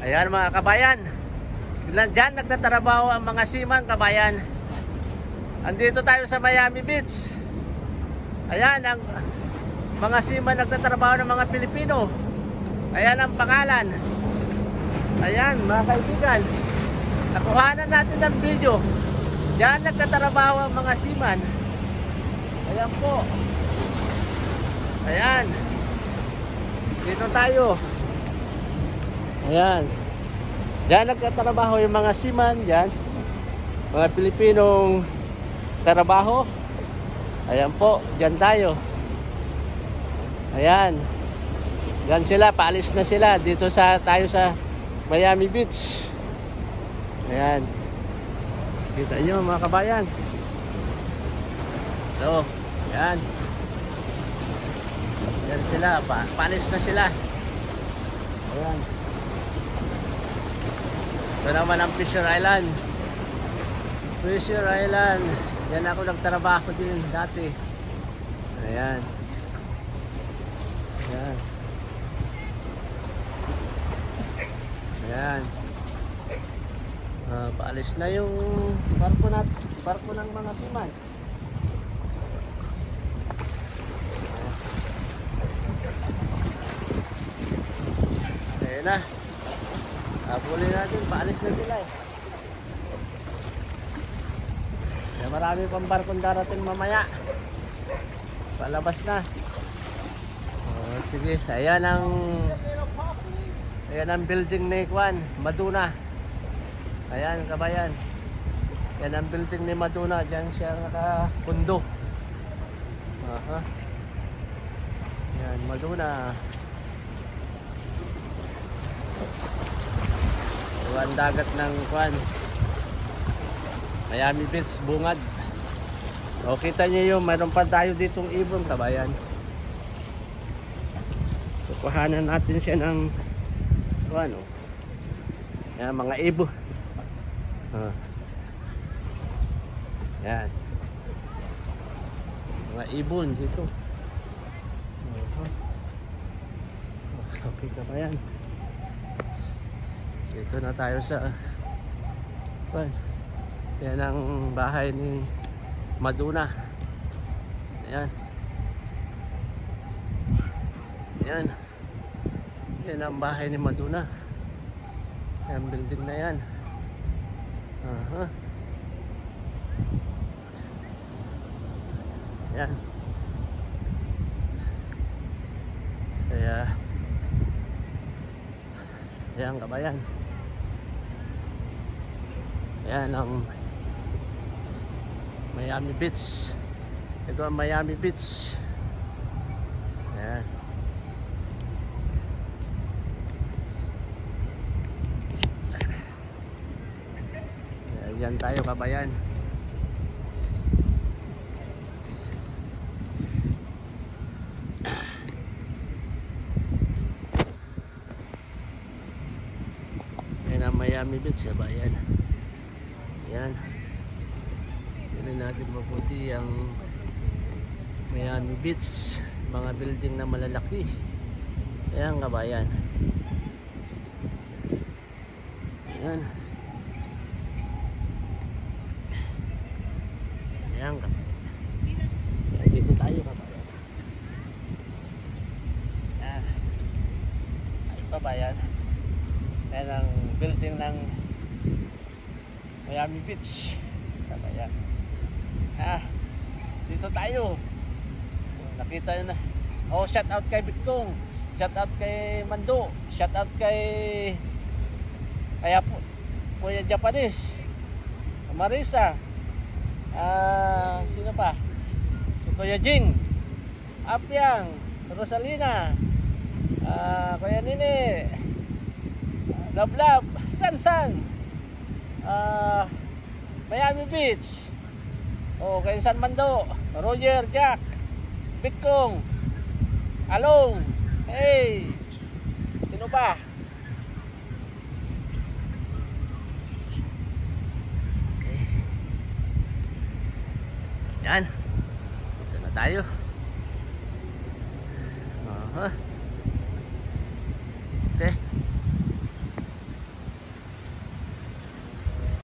Ayan mga kabayan, dyan nagtatrabaho ang mga seaman kabayan. Andito tayo sa Miami Beach. Ayan ang mga seaman nagtatrabaho ng mga Pilipino. Ayan ang pangalan. Ayan mga kaibigan, nakuhanan natin ng video. Dyan nagtatrabaho ang mga seaman. Ayan po. Ayan. Dito tayo. Ayan. Diyan nagtatrabaho yung mga seaman, diyan. Mga Pilipinong trabaho. Ayan po, diyan tayo. Ayan. Diyan sila, paalis na sila dito tayo sa Miami Beach. Ayan. Kita nyo mga kabayan. Ito, ayan. Diyan sila, paalis na sila. Ayan. Ito naman ang Fisher Island. Fisher Island. Yan ako nagtrabaho din dati. Ayan. Ayan. Ayan. Paalis na yung barko ng mga seaman. Ayan na. Habulin natin, paalis na sila eh. Kaya marami pang barkong darating mamaya. Palabas na. Sige, ayan ang building ni Juan Maduna. Ayan kabayan. Yan ang building ni Maduna. Diyan siya nakapundo. Yan, Maduna. Ang dagat ng Juan Miami Beach, bungad. O kita nyo yung mayroon pa tayo ditong ibon kabayan. Kukuhanan natin siya ng ano, yan, mga ibon. Yan, mga ibon dito. Okay kabayan, dito na tayo sa yan ang bahay ni Maduna. Ayan. Ayan. Yan ang bahay ni Maduna. Yan building na yan. Ayan. Kaya ayan kabayan. Ayan ang Miami Beach. Ito ang Miami Beach. Ayan. Ayan tayo kabayan. Ayan ang Miami Beach kabayan. Ayan. Tignan natin mabuti ang Miami Beach, mga building na malalaki. Ayan kabayan. Ayan. Ayan kabayan. Ayan, dito tayo kabayan. Ayan. Ayan kabayan. Ayan ang building ng Miami Beach kabayan. Dito tayo. Nakita nyo na. Shout out kay Bitcong, shout out kay Mando, shout out kay Kuya Japanese, Marisa, sino pa? Si Kuya Jing, Apyang, Rosalina, Kuya Nini, Love Love, San Miami Beach, kay San Mando, Roger, Jack, Bitcong, Along, hey, sino pa? Okay. Yan, dito na tayo. Okay.